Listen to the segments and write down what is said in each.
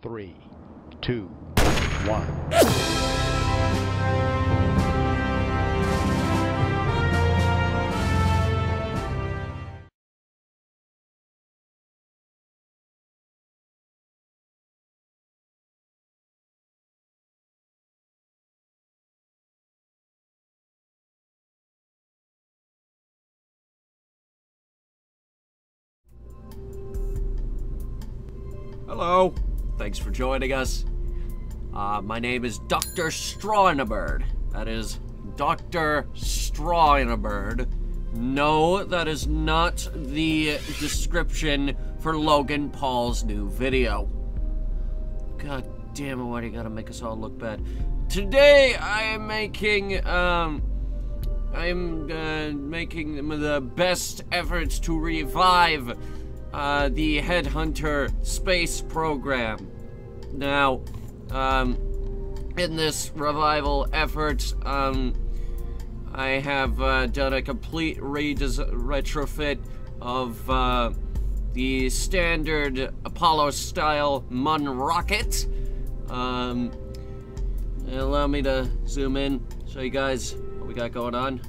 3, 2, 1. Hello, thanks for joining us. My name is Dr. Strawnabird. That is Dr. Strawnabird. No, that is not the description for Logan Paul's new video. God damn it, why do you gotta make us all look bad? Today, I am making, making the best efforts to revive the Headhunter Space Program. Now, in this revival effort, I have done a complete retrofit of the standard Apollo-style MUN rocket. Allow me to zoom in, show you guys what we got going on.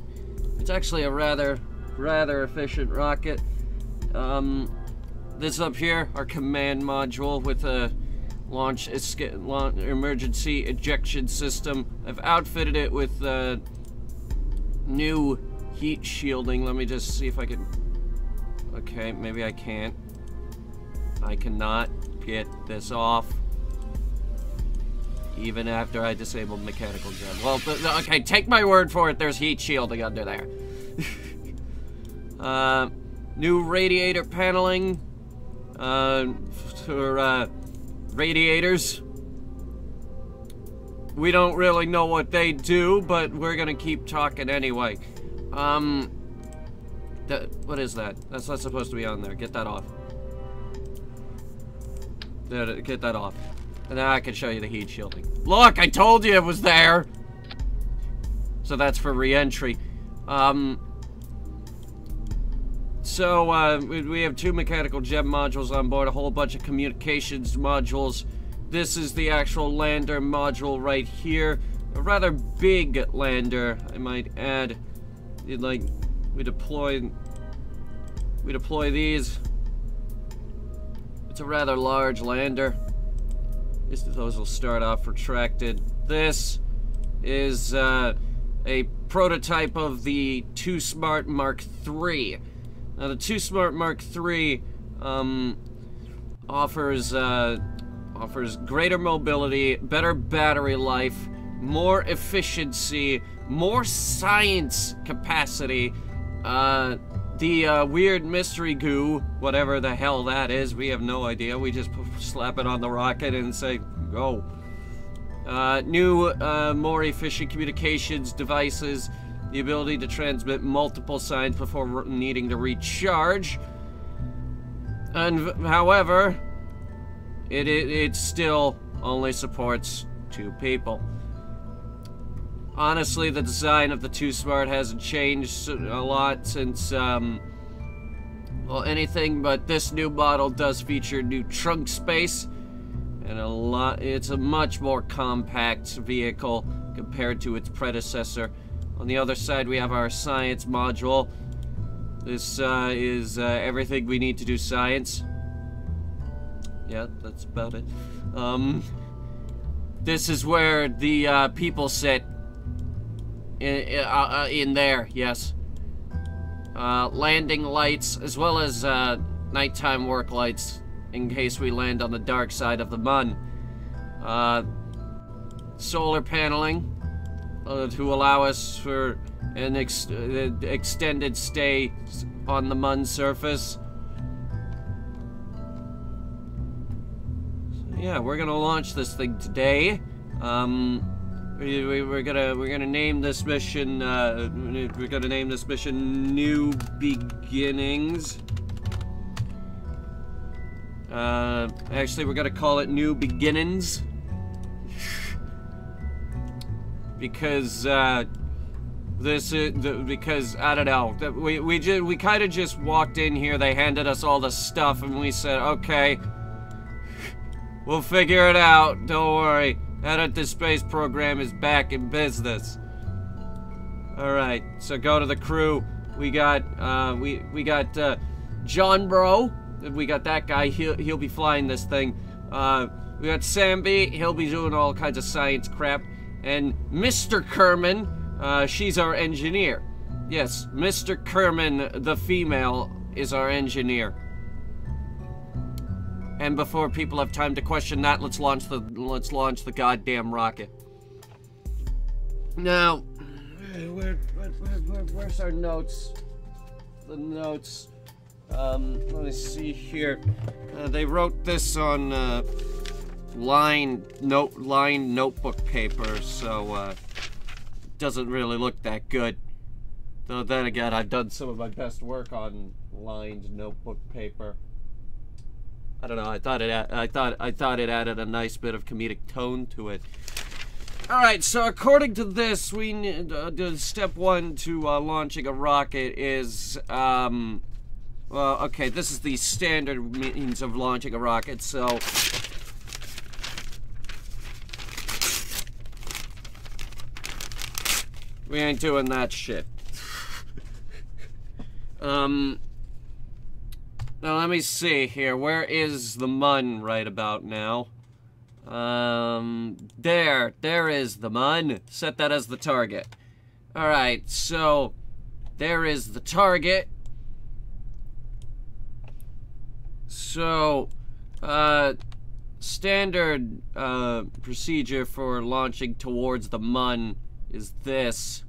It's actually a rather efficient rocket. This up here, our command module with a launch emergency ejection system. I've outfitted it with new heat shielding. Let me just see if I can. Okay, maybe I can't. I cannot get this off, even after I disabled mechanical gem. Well, okay, take my word for it. There's heat shielding under there. New radiator paneling for radiators. We don't really know what they do, but we're gonna keep talking anyway. What is that? That's not supposed to be on there. Get that off. Get that off. And now I can show you the heat shielding. Look, I told you it was there! So that's for re-entry. So, we have 2 mechanical gem modules on board, a whole bunch of communications modules. This is the actual lander module right here. A rather big lander, I might add. We deploy these. It's a rather large lander. Those will start off retracted. This is a prototype of the Too Smart Mark III. Now, the Too Smart Mark III offers greater mobility, better battery life, more efficiency, more science capacity. The weird mystery goo, whatever the hell that is, we have no idea. We just slap it on the rocket and say, go. New, more efficient communications devices. The ability to transmit multiple signs before needing to recharge. And, however, it still only supports 2 people. Honestly, the design of the Too Smart hasn't changed a lot since, well, anything but this new model does feature new trunk space. And it's a much more compact vehicle compared to its predecessor. On the other side, we have our science module. This is everything we need to do science. Yeah, that's about it. This is where the people sit. In there, yes. Landing lights, as well as nighttime work lights, in case we land on the dark side of the MUN. Solar paneling. To allow us for an extended stay on the MUN surface. So yeah, we're gonna launch this thing today. We're gonna name this mission. We're gonna name this mission New Beginnings. Actually, we're gonna call it New Beginnings. Because because I don't know, we kind of just walked in here. They handed us all the stuff, and we said, okay, We'll figure it out. Don't worry. Headhunter Space Program is back in business. Alright, so go to the crew. We got John Bro. We got that guy. He'll be flying this thing. We got Samby. He'll be doing all kinds of science crap. And Mr. Kerman, she's our engineer. Yes, Mr. Kerman, the female, is our engineer. And before people have time to question that, let's launch the goddamn rocket. Now, where's our notes? The notes. Let me see here. They wrote this on lined notebook paper, so doesn't really look that good. Though then again, I've done some of my best work on lined notebook paper. I don't know. I thought it added a nice bit of comedic tone to it. All right. So according to this, we need step one to launching a rocket is well, okay. This is the standard means of launching a rocket. So we ain't doing that shit. Now let me see here. Where is the mun right about now? There is the mun. Set that as the target. Alright, so there is the target. So, standard procedure for launching towards the mun is this.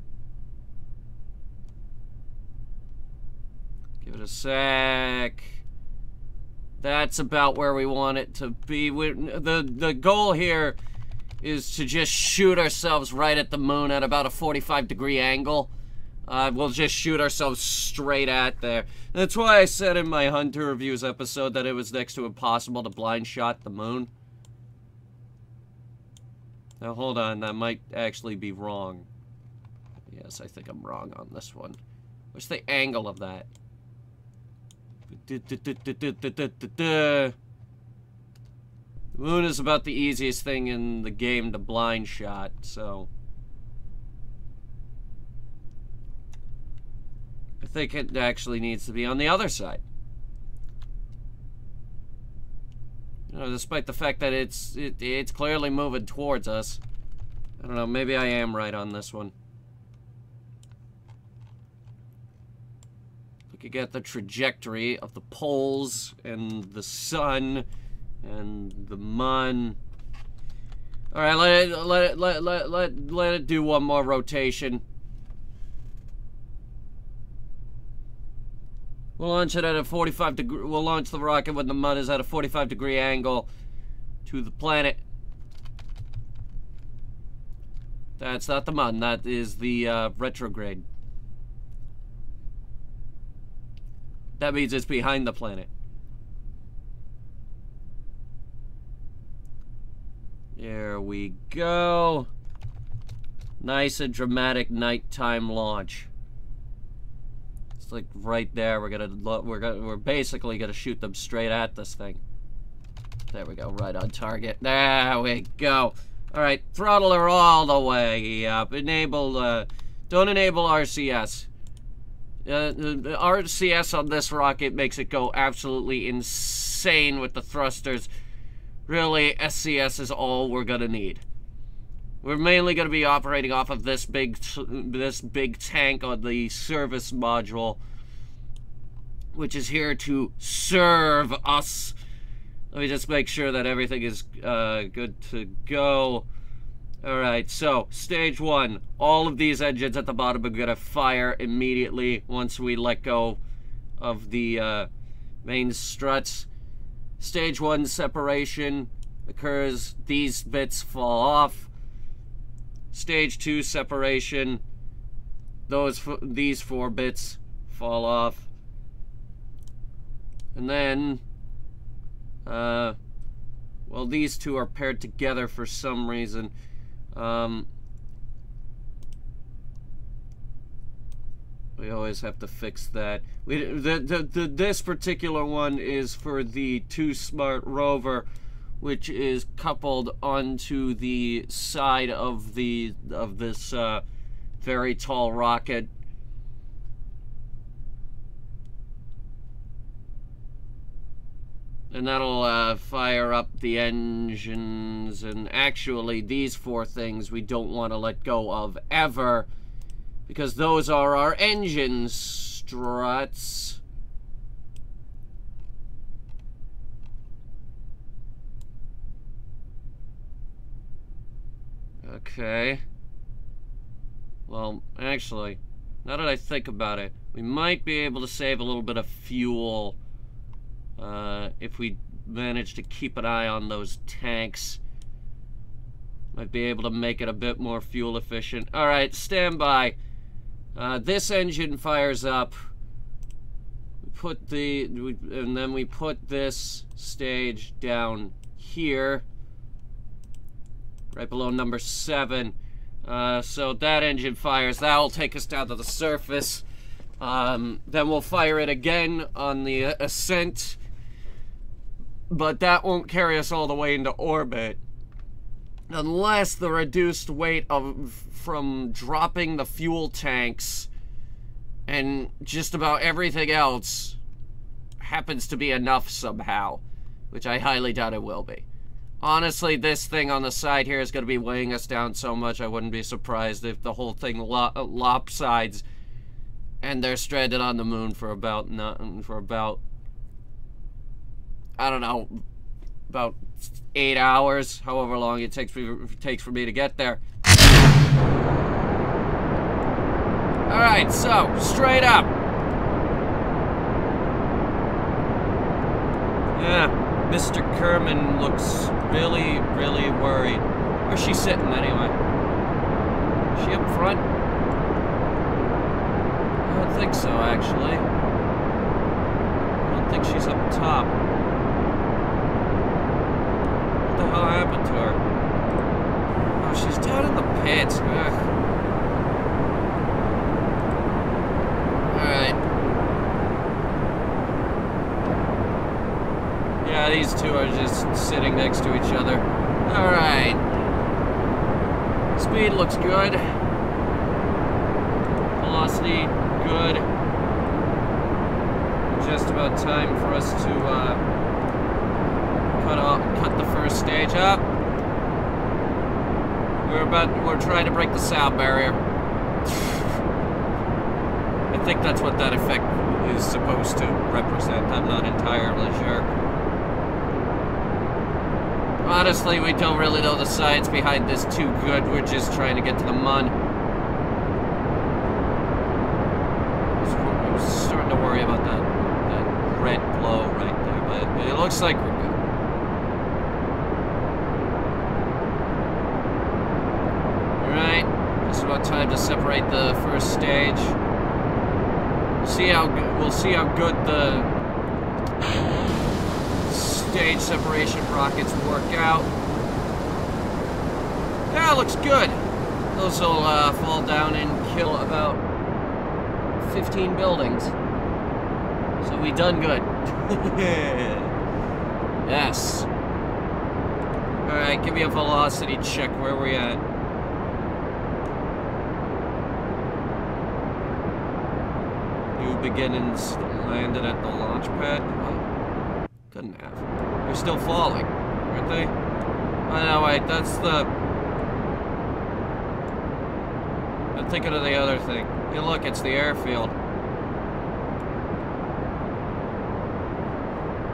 Give it a sec. That's about where we want it to be. The goal here is to just shoot ourselves right at the moon at about a 45-degree angle. We'll just shoot ourselves straight at there. That's why I said in my Hunter Reviews episode that it was next to impossible to blind shot the moon. Now hold on, that might actually be wrong. Yes, I think I'm wrong on this one. What's the angle of that? The moon is about the easiest thing in the game to blind shot, so I think it actually needs to be on the other side. You know, despite the fact that it's clearly moving towards us. I don't know, maybe I am right on this one. You get the trajectory of the poles and the sun and the mun. All right, let it do one more rotation. We'll launch it at a 45-degree. We'll launch the rocket when the mun is at a 45-degree angle to the planet. That's not the mun. That is the retrograde. That means it's behind the planet. There we go. Nice and dramatic nighttime launch. It's like right there. We're basically gonna shoot them straight at this thing. There we go, right on target. There we go. All right, throttle her all the way up. Enable. Don't enable RCS. The RCS on this rocket makes it go absolutely insane with the thrusters. Really, SCS is all we're gonna need. We're mainly gonna be operating off of this big tank on the service module, which is here to serve us. Let me just make sure that everything is good to go. Alright, so, stage one. All of these engines at the bottom are gonna fire immediately once we let go of the main struts. Stage one separation occurs. These bits fall off. Stage two separation. These 4 bits fall off. And then, well, these two are paired together for some reason. We always have to fix that. This particular one is for the Too Smart rover, which is coupled onto the side of this very tall rocket. And that'll fire up the engines, and actually these 4 things we don't want to let go of ever, because those are our engine struts. Okay. Well, actually, now that I think about it, we might be able to save a little bit of fuel if we manage to keep an eye on those tanks. Might be able to make it a bit more fuel efficient. Alright, stand by. This engine fires up. And then we put this stage down here, right below number 7. So that engine fires. That'll take us down to the surface. Then we'll fire it again on the ascent. But that won't carry us all the way into orbit, unless the reduced weight from dropping the fuel tanks and just about everything else happens to be enough somehow, which I highly doubt it will be. Honestly, this thing on the side here is going to be weighing us down so much I wouldn't be surprised if the whole thing lopsides and they're stranded on the moon for about I don't know, about 8 hours, however long it takes for me to get there. Alright, so, straight up. Yeah, Mr. Kerman looks really, really worried. Where's she sitting, anyway? Is she up front? I don't think so, actually. I don't think she's up top. What the hell happened to her? Oh, she's down in the pits. Ugh. Alright. Yeah, these two are just sitting next to each other. Alright. Speed looks good. Velocity, good. Just about time for us to, cut the first stage up. We're trying to break the sound barrier. I think that's what that effect is supposed to represent. I'm not entirely sure. Honestly, we don't really know the science behind this too good. We're just trying to get to the mun. I was starting to worry about that red glow right there, but it looks like we're good. It's about time to separate the first stage. We'll see how good the stage separation rockets work out. Yeah, looks good. Those will fall down and kill about 15 buildings. So we done good. Yes. Alright, give me a velocity check. Where are we at? Beginnings landed at the launch pad. Oh, couldn't have. They're still falling, aren't they? Oh no, wait, that's the... I'm thinking of the other thing. Hey, look, it's the airfield.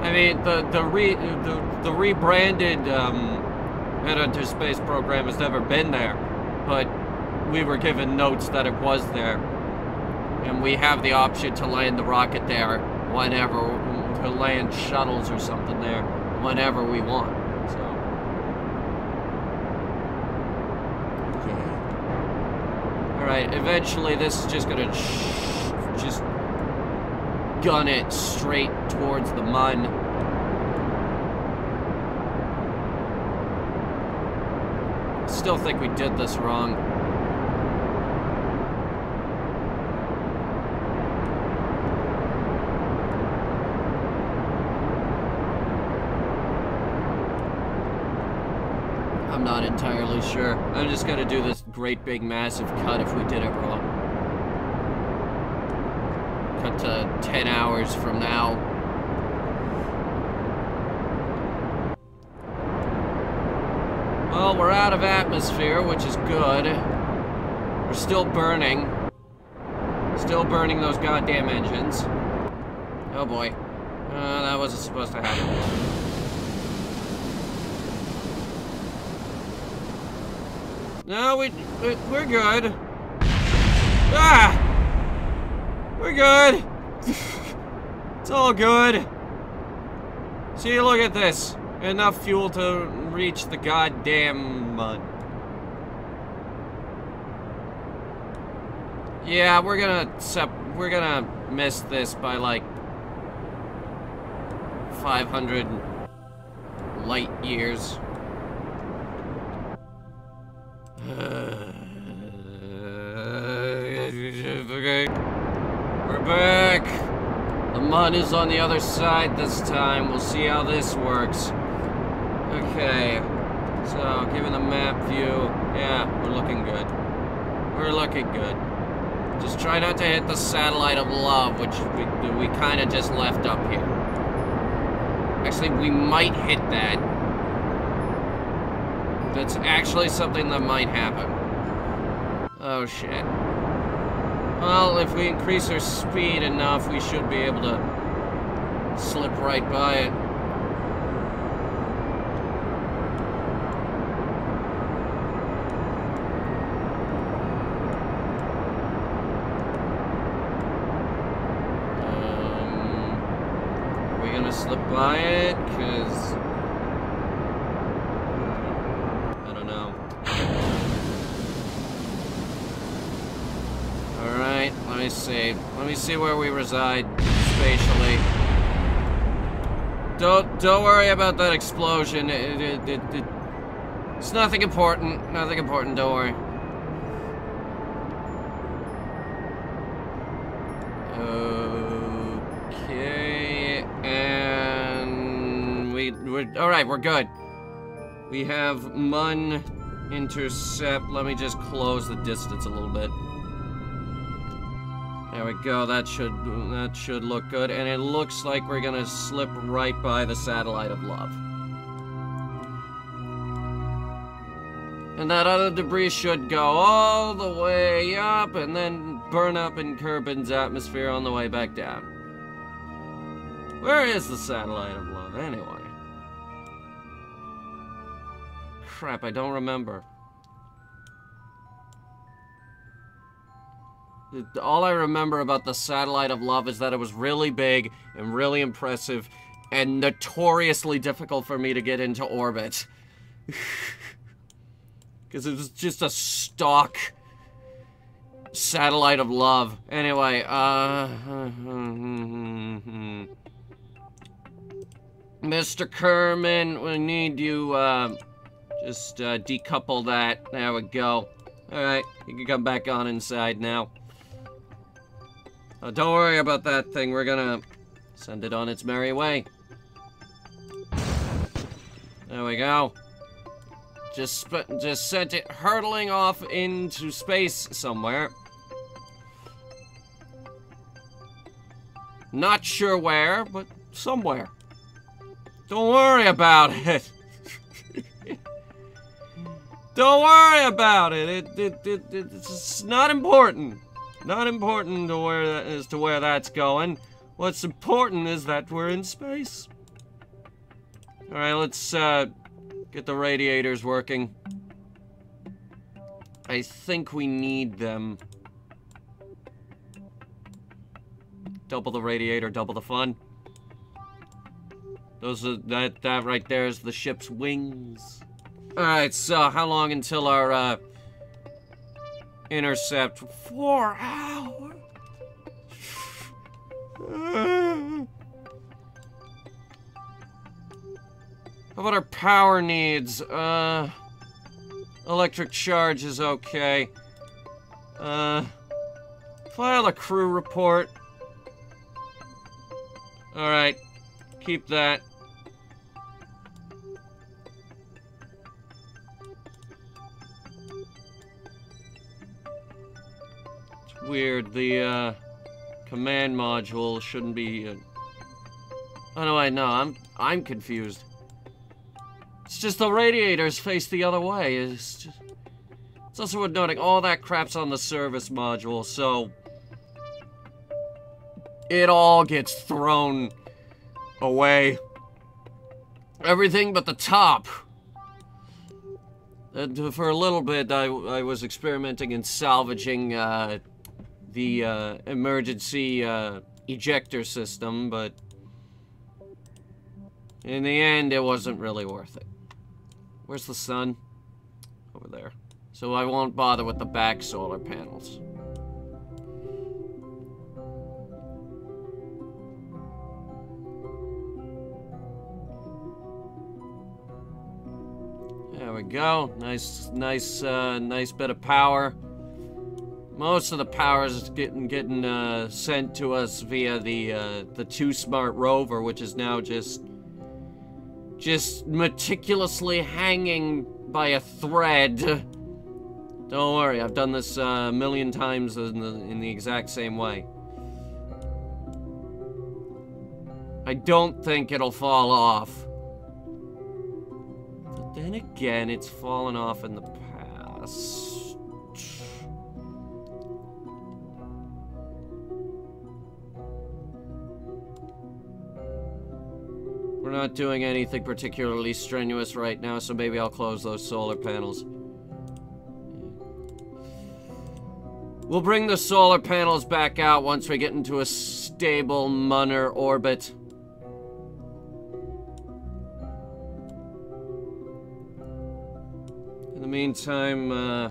I mean, the rebranded Headhunter Space Program has never been there, but we were given notes that it was there. And we have the option to land the rocket there whenever, to land shuttles or something there whenever we want. So, okay. All right. Eventually, this is just gonna just gun it straight towards the mun. Still think we did this wrong. I'm not entirely sure. I'm just gonna do this great big massive cut if we did it wrong. Cut to 10 hours from now. Well, we're out of atmosphere, which is good. We're still burning. Still burning those goddamn engines. Oh boy. That wasn't supposed to happen. No, we're good. Ah! We're good. It's all good. See, look at this. Enough fuel to reach the goddamn mud. Yeah, we're gonna miss this by like 500 light years. Okay. We're back. The mud is on the other side this time. We'll see how this works. Okay. So, given the map view, yeah, we're looking good. We're looking good. Just try not to hit the satellite of love, which we kind of just left up here. Actually, we might hit that. That's actually something that might happen. Oh, shit. Well, if we increase our speed enough, we should be able to slip right by it. Are we gonna slip by it? 'Cause I don't know. Alright, let me see. Let me see where we reside spatially. Don't worry about that explosion. It's nothing important. Nothing important, don't worry. Okay, and we're alright, we're good. We have Mun intercept. Let me just close the distance a little bit. There we go, that should look good, and it looks like we're gonna slip right by the satellite of love. And that other debris should go all the way up and then burn up in Kerbin's atmosphere on the way back down. Where is the satellite of love, anyway? Crap, I don't remember. All I remember about the satellite of love is that it was really big and really impressive and notoriously difficult for me to get into orbit. Because it was just a stock satellite of love. Anyway, Mr. Kerman, we need you, just, decouple that. There we go. Alright, you can come back on inside now. Don't worry about that thing. We're gonna send it on its merry way. There we go. Just sent it hurtling off into space somewhere. Not sure where, but somewhere. Don't worry about it. Don't worry about it. It's not important. Not important to where that's going. What's important is that we're in space. Alright, let's get the radiators working. I think we need them. Double the radiator, double the fun. Those are that right there is the ship's wings. Alright, so how long until our intercept? 4 hours. How about our power needs? Electric charge is okay. File a crew report. Alright, keep that. weird. The, command module shouldn't be, Oh, no, wait, no, I'm confused. It's just the radiators face the other way. It's also worth noting all that crap's on the service module, so it all gets thrown away. Everything but the top. For a little bit, I was experimenting in salvaging the emergency ejector system, but in the end, it wasn't really worth it. Where's the sun? Over there. So I won't bother with the back solar panels. There we go. Nice bit of power. Most of the power is getting sent to us via the Too Smart rover, which is now just meticulously hanging by a thread. Don't worry, I've done this a million times in the exact same way. I don't think it'll fall off. But then again, it's fallen off in the past. We're not doing anything particularly strenuous right now, so maybe I'll close those solar panels. We'll bring the solar panels back out once we get into a stable Munner orbit. In the meantime,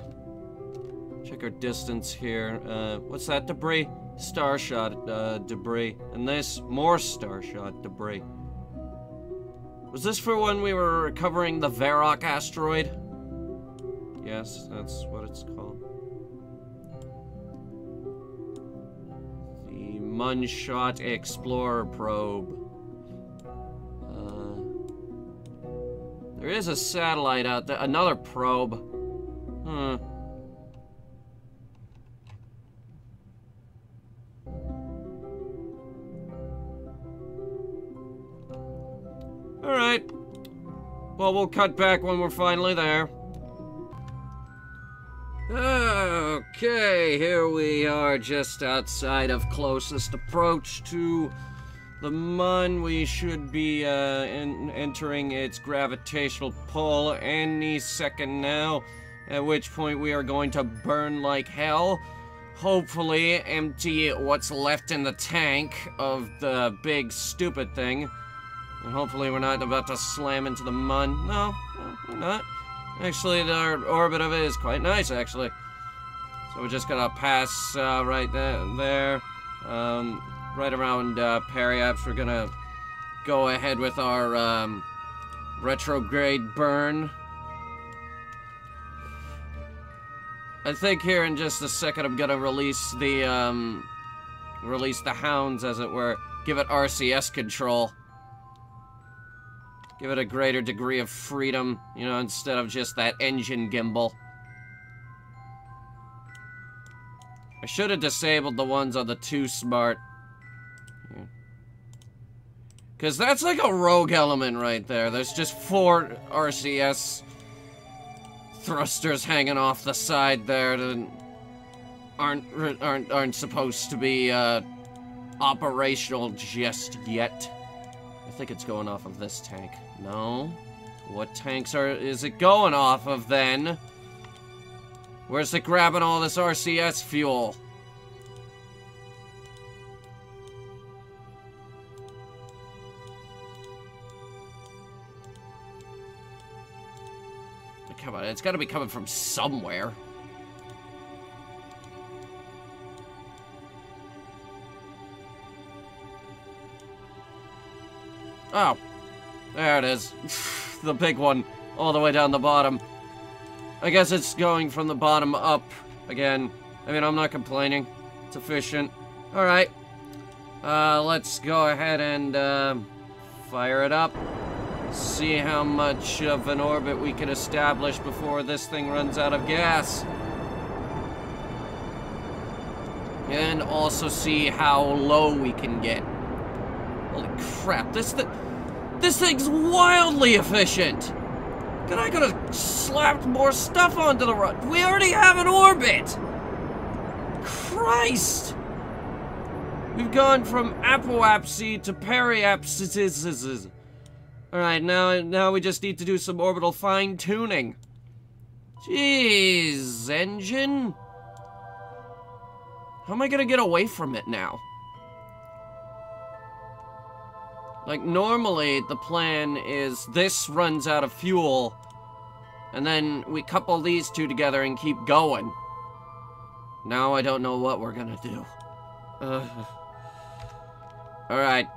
check our distance here. What's that debris? Starshot debris. And this, more Starshot debris. Was this for when we were recovering the Varrock asteroid? Yes, that's what it's called. The Munshot Explorer probe. There is a satellite out there, another probe. Alright. Well, we'll cut back when we're finally there. Okay, here we are just outside of closest approach to the Mun. We should be entering its gravitational pull any second now, at which point we are going to burn like hell. Hopefully empty what's left in the tank of the big stupid thing. And hopefully we're not about to slam into the Mun. No, we're not. Actually, the orbit of it is quite nice, actually. So we're just gonna pass right there. Right around Periaps, we're gonna go ahead with our retrograde burn. I think here in just a second I'm gonna release the hounds, as it were. Give it RCS control. Give it a greater degree of freedom, you know, instead of just that engine gimbal. I should have disabled the ones on the Too Smart. Because that's like a rogue element right there. There's just 4 RCS thrusters hanging off the side there that aren't supposed to be operational just yet. I think it's going off of this tank. No? What tanks is it going off of then? Where's it grabbing all this RCS fuel? Come on, it's gotta be coming from somewhere. Oh, there it is. The big one, all the way down the bottom. I guess it's going from the bottom up again. I mean, I'm not complaining. It's efficient. Alright. Let's go ahead and fire it up. See how much of an orbit we can establish before this thing runs out of gas. And also see how low we can get. Holy crap, this thing's wildly efficient! I could have slapped more stuff onto the road. We already have an orbit! Christ! We've gone from apoapsy to periapsis. Alright, now we just need to do some orbital fine-tuning. Jeez, engine? How am I gonna get away from it now? Like, normally, the plan is this runs out of fuel, and then we couple these two together and keep going. Now I don't know what we're gonna do. Alright,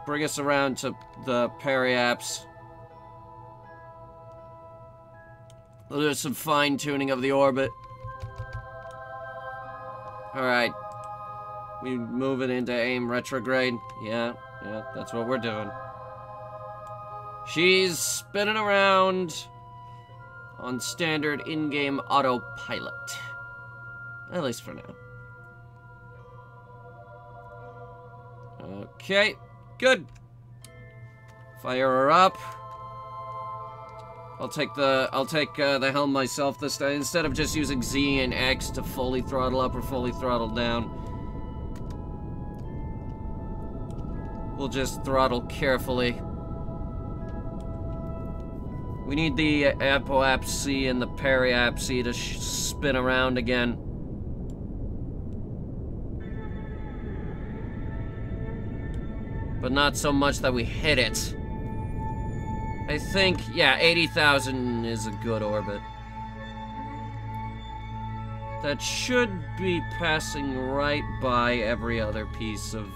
bring us around to the periaps. We'll do some fine-tuning of the orbit. Alright. We move it into aim retrograde. Yeah, that's what we're doing. She's spinning around on standard in-game autopilot. At least for now. Okay, good. Fire her up. I'll take the helm myself this time, instead of just using Z and X to fully throttle up or fully throttle down. We'll just throttle carefully. We need the apoapsy and the periapsy to spin around again. But not so much that we hit it. I think, yeah, 80,000 is a good orbit. That should be passing right by every other piece of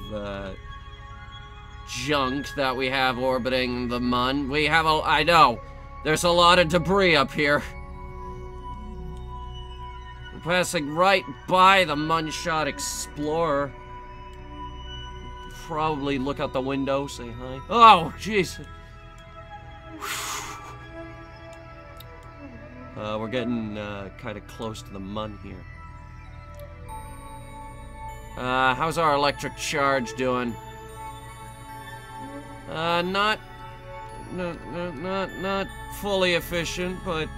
junk that we have orbiting the Mun. We have I know, there's a lot of debris up here. We're passing right by the Munshot Explorer. Probably look out the window, say hi. Oh, jeez. We're getting kind of close to the Mun here. How's our electric charge doing? Not fully efficient, but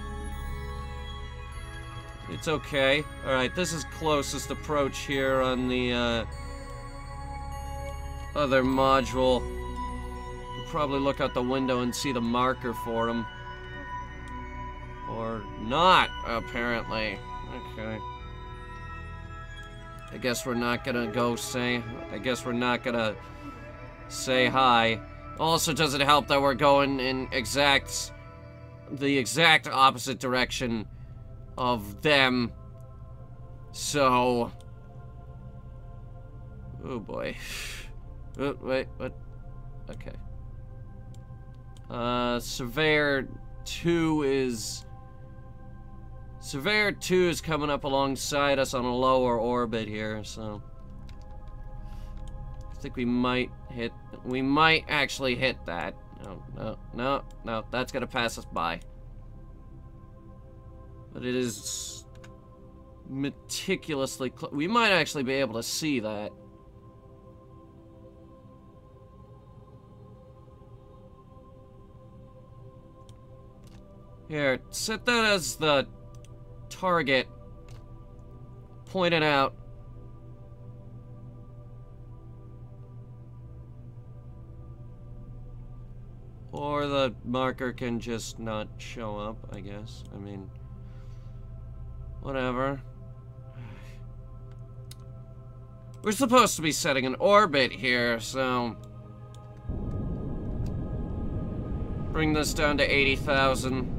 it's okay. All right, this is closest approach here on the other module. We'll probably look out the window and see the marker for him. Or not, apparently. Okay. I guess we're not gonna go say... I guess we're not gonna say hi. Also doesn't help that we're going in the exact opposite direction of them. So... Oh boy. Oh, wait, what? Okay. Surveyor 2 is coming up alongside us on a lower orbit here, so I think we might actually hit that. No, that's gonna pass us by. But it is meticulously close. We might actually be able to see that. Here, set that as the target. Point it out. Or the marker can just not show up, I guess. I mean, whatever. We're supposed to be setting an orbit here, so... Bring this down to 80,000.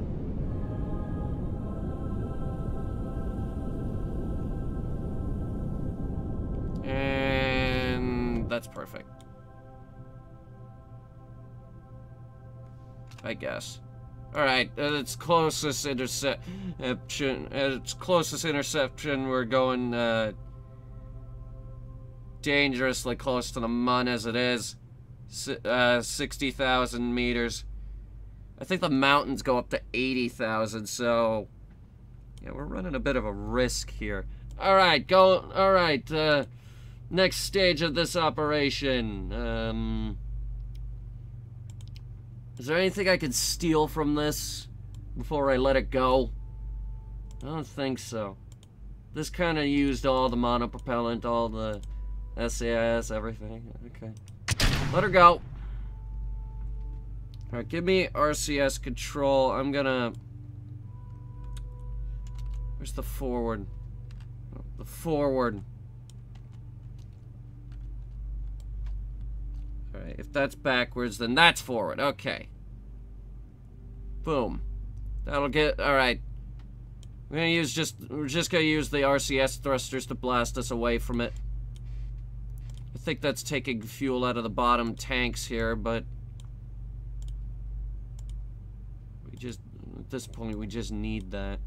And that's perfect. I guess. Alright, at its closest interception, we're going dangerously close to the Mun as it is. 60,000 meters. I think the mountains go up to 80,000, so... Yeah, we're running a bit of a risk here. Alright, go. Alright, next stage of this operation. Is there anything I can steal from this before I let it go? I don't think so. This kind of used all the monopropellant, all the SAS, everything. Okay. Let her go. Alright, give me RCS control. I'm gonna... Where's the forward? Oh, the forward. Alright, if that's backwards, then that's forward. Okay. Boom. That'll get... Alright. We're just gonna use the RCS thrusters to blast us away from it. I think that's taking fuel out of the bottom tanks here, but... We just... At this point, we just need that.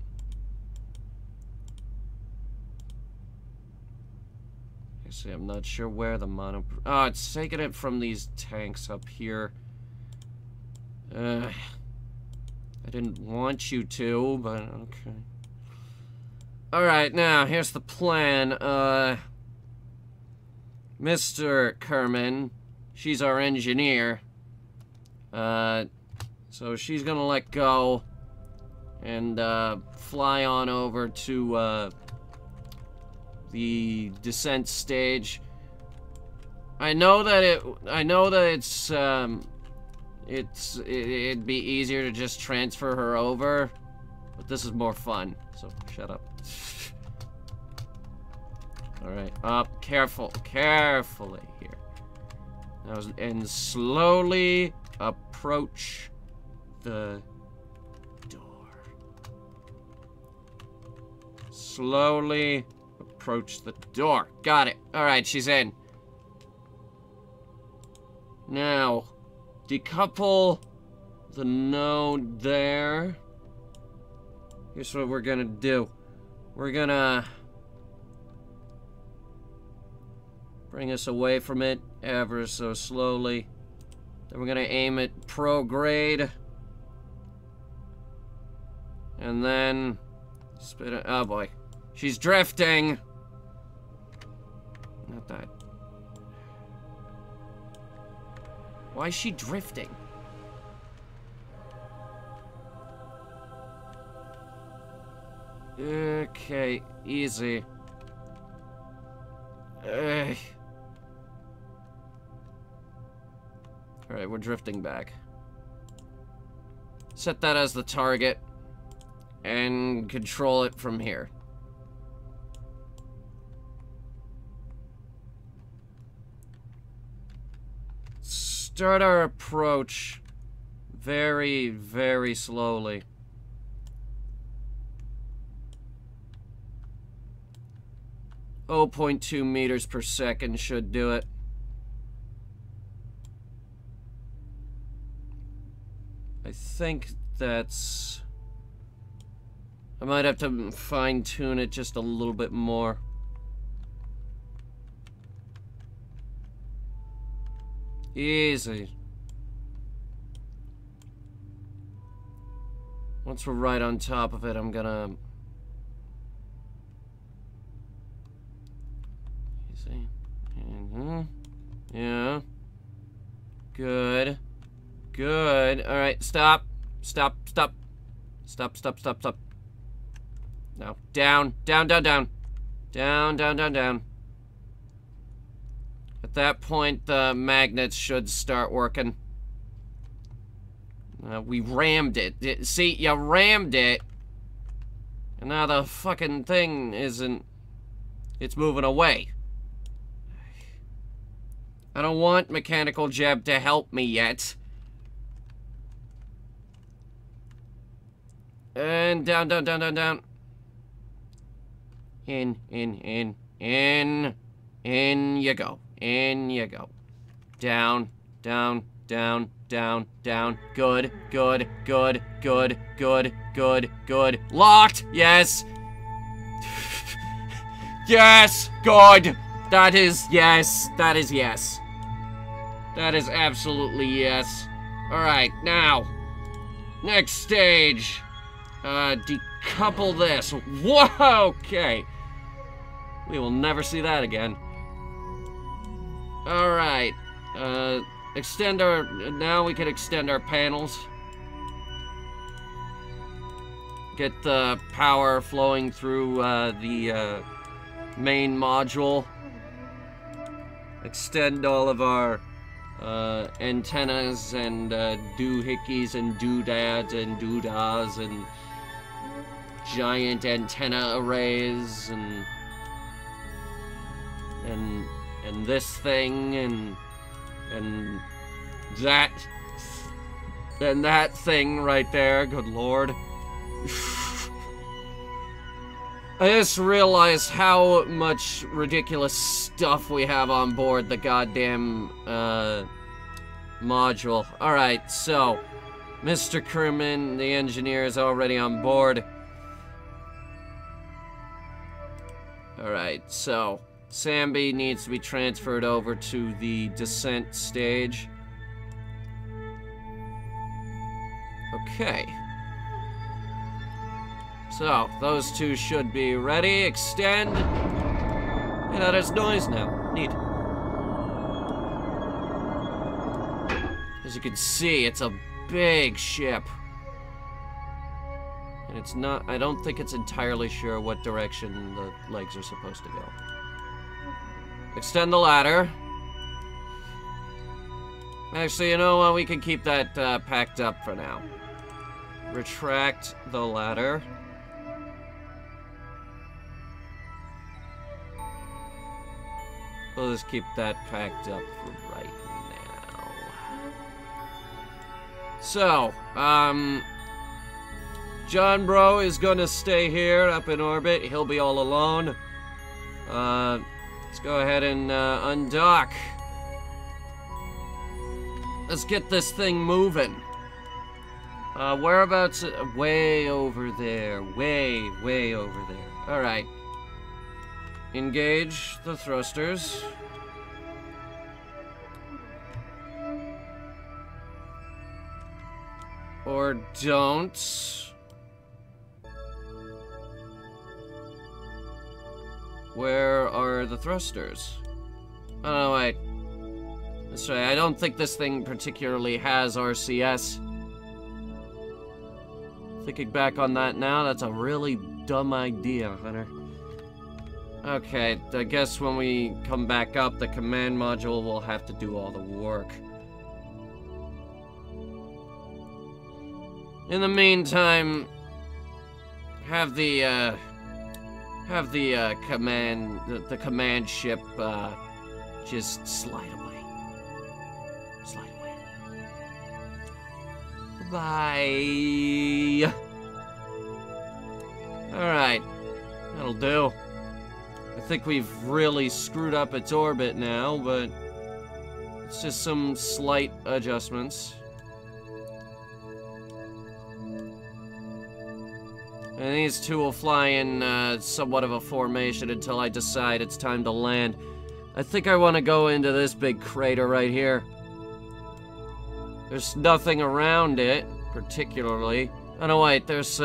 Actually, I'm not sure where the mono... Oh, it's taking it from these tanks up here. I didn't want you to, but okay. Alright, now, here's the plan. Mr. Kerman, she's our engineer. So she's gonna let go and, fly on over to, the descent stage. I know that it'd be easier to just transfer her over, but this is more fun, so shut up. Alright, up, carefully here. Now, and slowly approach the door. Slowly approach the door. Got it. Alright, she's in. Now, decouple the node there. Here's what we're gonna do. We're gonna bring us away from it ever so slowly. Then we're gonna aim it prograde. And then spit it. Oh boy. She's drifting. Not that. Why is she drifting? Okay, easy. Alright, we're drifting back. Set that as the target. And control it from here. Start our approach very, very slowly. Oh, 0.2 meters per second should do it. I think that's... I might have to fine-tune it just a little bit more. Easy. Once we're right on top of it, I'm gonna... Easy. Yeah. Good. Good. Alright, stop. Stop. No. Down. Down. At that point, the magnets should start working. We rammed it. See, you rammed it. And now the fucking thing isn't... It's moving away. I don't want Mechanical Jeb to help me yet. And down. In you go. In you go. Down. Good. Locked! Yes! Yes! Good! That is yes. That is yes. That is absolutely yes. Alright, now. Next stage. Decouple this. Whoa! Okay. We will never see that again. Alright. Extend our... Now we can extend our panels. Get the power flowing through the main module. Extend all of our antennas and doohickeys and doodads and doodahs and giant antenna arrays and this thing and that thing right there. Good lord. I just realized how much ridiculous stuff we have on board the goddamn module. Alright, so Mr. Kerman, the engineer, is already on board. Alright, so Samby needs to be transferred over to the descent stage. Okay. So, those two should be ready. Extend. And that has noise now. Neat. As you can see, it's a big ship. And it's not... I don't think it's entirely sure what direction the legs are supposed to go. Extend the ladder. Actually, you know what? We can keep that packed up for now. Retract the ladder. We'll just keep that packed up for right now. So, John Bro is gonna stay here up in orbit. He'll be all alone. Let's go ahead and undock. Let's get this thing moving. Whereabouts? Way over there. Way over there. Alright. Engage the thrusters. Or don't. Where are the thrusters? Oh, wait. That's right, I don't think this thing particularly has RCS. Thinking back on that now, that's a really dumb idea, Hunter. Okay, I guess when we come back up, the command module will have to do all the work. In the meantime, have the command ship, just slide away. Slide away. Bye. Alright, that'll do. I think we've really screwed up its orbit now, but it's just some slight adjustments. And these two will fly in somewhat of a formation until I decide it's time to land. I think I want to go into this big crater right here. There's nothing around it, particularly. Oh no, wait, there's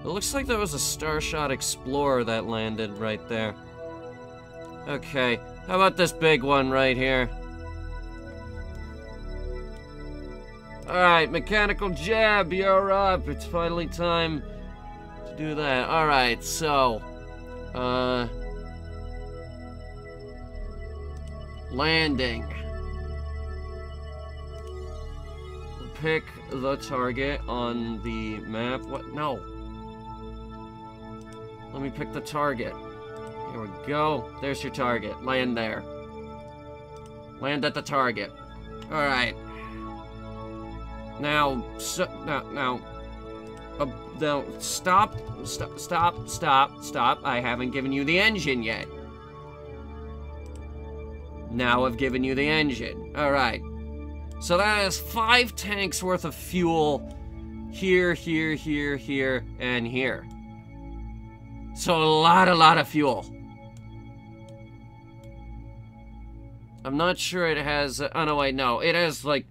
it looks like there was a Starshot Explorer that landed right there. Okay, how about this big one right here? Alright, mechanical jab, you're up. It's finally time to do that. Alright, so... landing. We'll pick the target on the map. What? No. Let me pick the target. Here we go. There's your target. Land there. Land at the target. Alright. Now, now, stop. I haven't given you the engine yet. Now I've given you the engine. Alright. So that is 5 tanks worth of fuel. Here, here, here, here, and here. So a lot of fuel. I'm not sure it has... oh, no, wait, no. It has, like,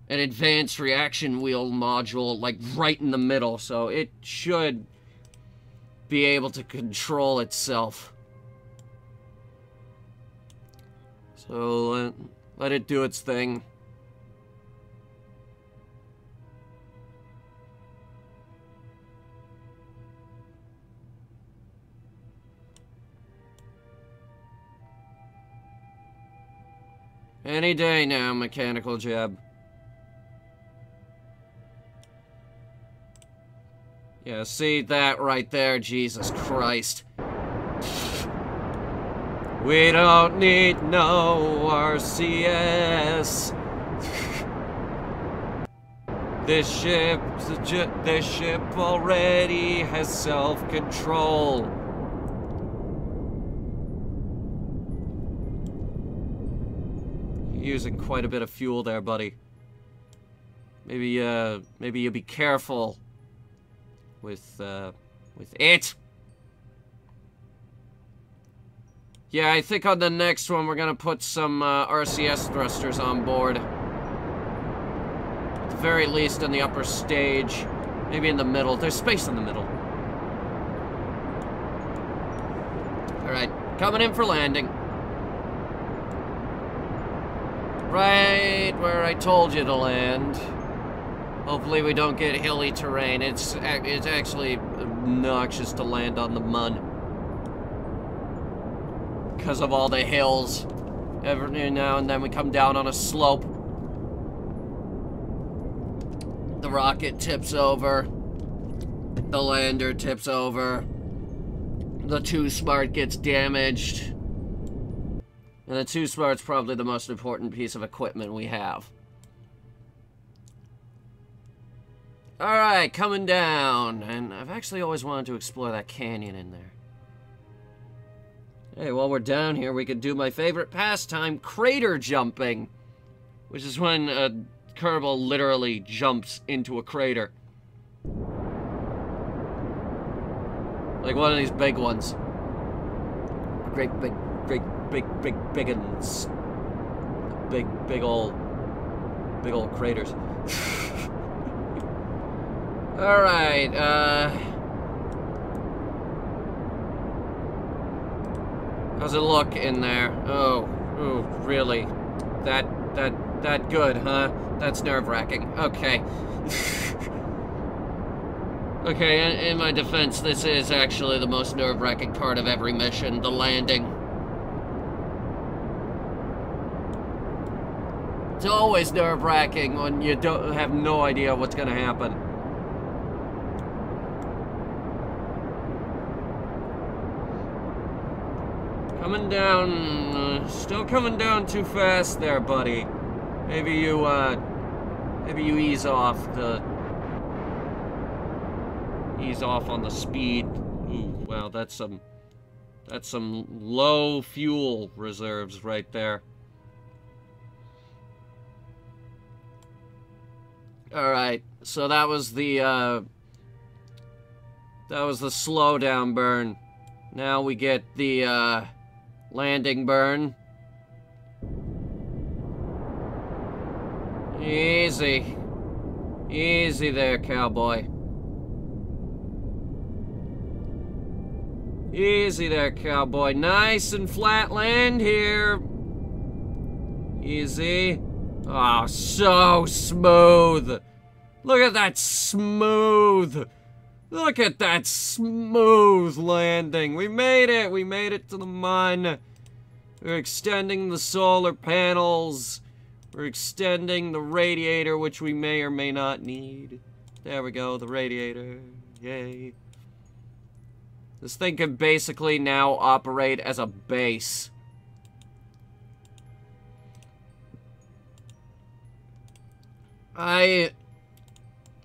an advanced reaction wheel module, like, right in the middle. So it should be able to control itself. So let it do its thing. Any day now, mechanical jab. Yeah, see that right there? Jesus Christ. We don't need no RCS. This ship already has self-control. You're using quite a bit of fuel there, buddy. Maybe you be careful with it. Yeah, I think on the next one we're gonna put some RCS thrusters on board. At the very least in the upper stage. Maybe in the middle. There's space in the middle. Alright, coming in for landing. Right where I told you to land. Hopefully we don't get hilly terrain. It's actually obnoxious to land on the mud. Because of all the hills. Every now and then we come down on a slope. The rocket tips over. The lander tips over. The Too Smart gets damaged. And the Too Smart's probably the most important piece of equipment we have. Alright, coming down. And I've actually always wanted to explore that canyon in there. Hey, while we're down here, we could do my favorite pastime, crater jumping. Which is when a Kerbal literally jumps into a crater. Like one of these big ones. Great big uns. Big old craters. Alright, how's it look in there? Oh, really? That good, huh? That's nerve-wracking. Okay. Okay, in my defense, this is actually the most nerve-wracking part of every mission, the landing. It's always nerve-wracking when you don't have no idea what's gonna happen. Coming down, still coming down too fast there, buddy. Maybe you ease off on the speed. Ooh, wow, that's some low fuel reserves right there. All right, so that was the slow down burn. Now we get the landing burn. Easy. Easy there, cowboy. Easy there, cowboy. Nice and flat land here. Easy. Oh, so smooth. Look at that smooth. Look at that smooth landing. We made it. We made it to the mine. We're extending the solar panels. We're extending the radiator, which we may or may not need. There we go, the radiator. Yay. This thing can basically now operate as a base. I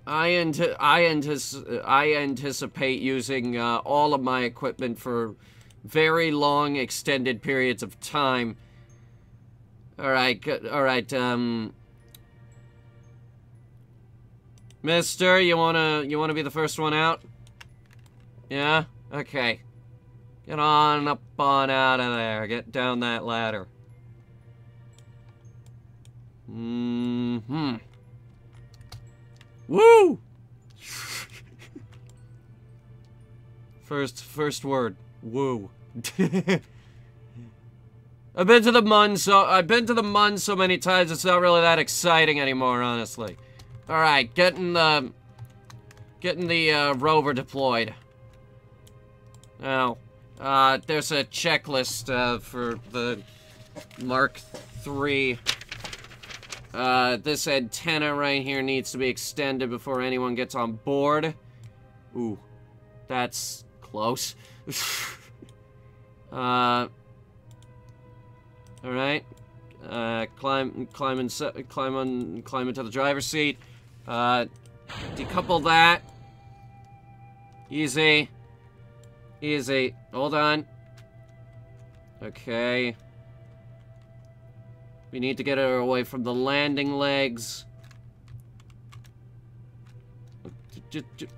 anticipate using all of my equipment for very long, extended periods of time. Alright, Mister, you wanna be the first one out? Yeah? Okay. Get on up on out of there. Get down that ladder. Mm-hmm. Woo! First word. Woo. I've been to the Mun so many times it's not really that exciting anymore, honestly. Alright, getting the rover deployed. Now, there's a checklist for the Mark III. This antenna right here needs to be extended before anyone gets on board. Ooh, that's close. Alright. Climb into the driver's seat. Decouple that. Easy. Easy. Hold on. Okay. We need to get her away from the landing legs.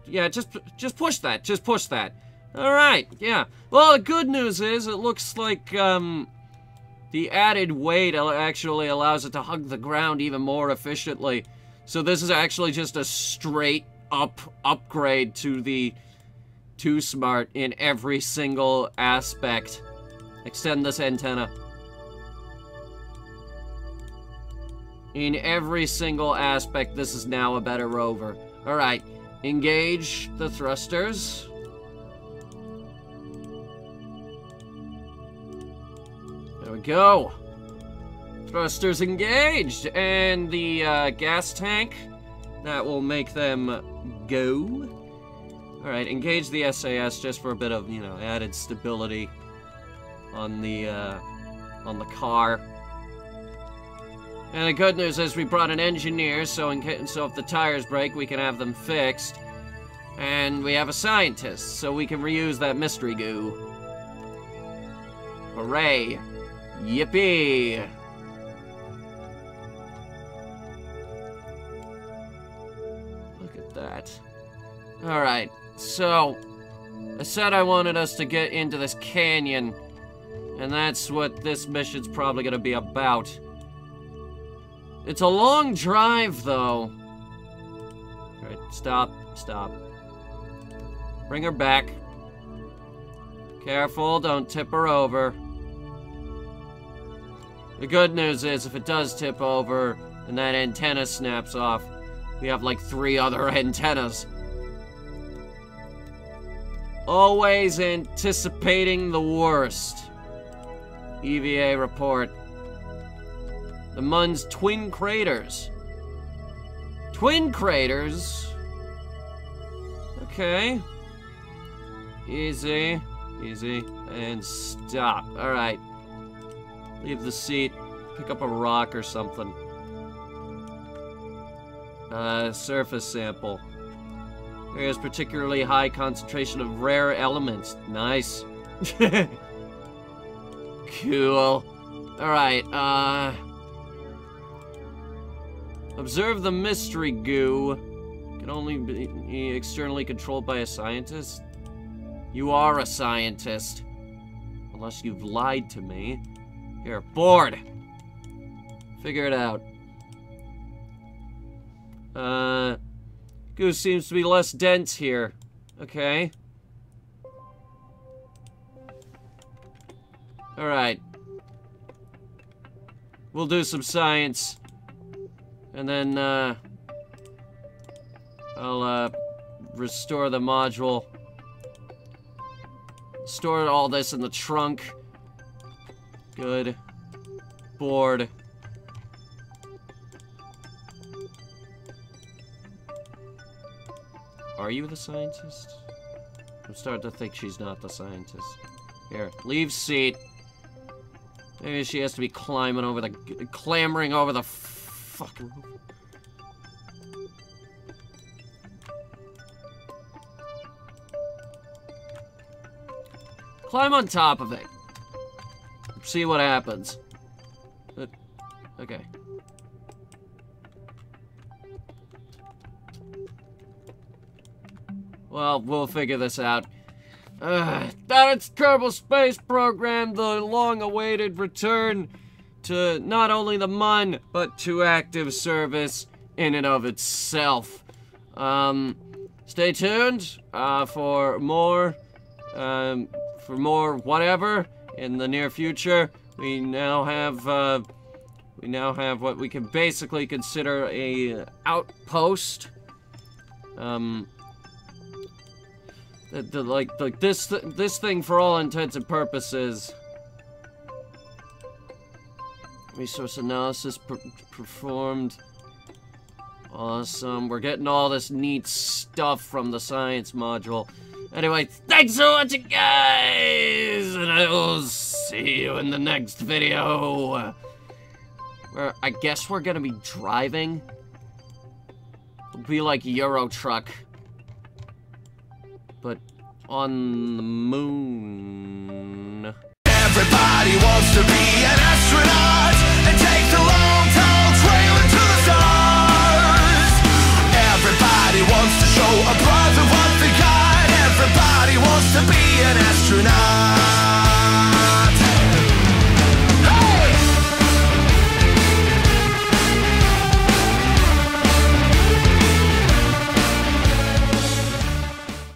Yeah, just push that. Just push that. Alright, yeah. Well, the good news is it looks like, the added weight actually allows it to hug the ground even more efficiently. So this is actually just a straight up upgrade to the Too Smart in every single aspect. Extend this antenna. In every single aspect, this is now a better rover. Alright, engage the thrusters. There we go. Thrusters engaged. And the gas tank. That will make them go. Alright, engage the SAS just for a bit of, you know, added stability on the car. And the good news is we brought an engineer, so if the tires break, we can have them fixed. And we have a scientist, so we can reuse that mystery goo. Hooray! Yippee! Look at that. Alright, so I said I wanted us to get into this canyon, and that's what this mission's probably gonna be about. It's a long drive, though. Alright, stop. Bring her back. Careful, don't tip her over. The good news is, if it does tip over and that antenna snaps off, we have like 3 other antennas. Always anticipating the worst. EVA report. The Mun's twin craters. Twin craters? Okay. Easy. Easy. And stop. Alright. Leave the seat. Pick up a rock or something. Surface sample. There's particularly high concentration of rare elements. Nice. Cool. Alright, observe the mystery goo. Can only be externally controlled by a scientist? You are a scientist. Unless you've lied to me. Here, board! Figure it out. Goo seems to be less dense here. Okay. Alright. We'll do some science. And then, I'll, restore the module. Store all this in the trunk. Good. Board. Are you the scientist? I'm starting to think she's not the scientist. Here, leave seat. Maybe she has to be clambering over the fucking roof. Climb on top of it. See what happens. Okay. Well, we'll figure this out. That's Kerbal Space Program, the long-awaited return to not only the Mun, but to active service in and of itself. Stay tuned for more for more whatever in the near future. We now have what we can basically consider a outpost. Like this thing, for all intents and purposes. Resource analysis performed. Awesome. We're getting all this neat stuff from the science module. Anyway, thanks for watching, guys! And I will see you in the next video. Where I guess we're gonna be driving. It'll be like Euro Truck. But on the moon. Everybody wants to be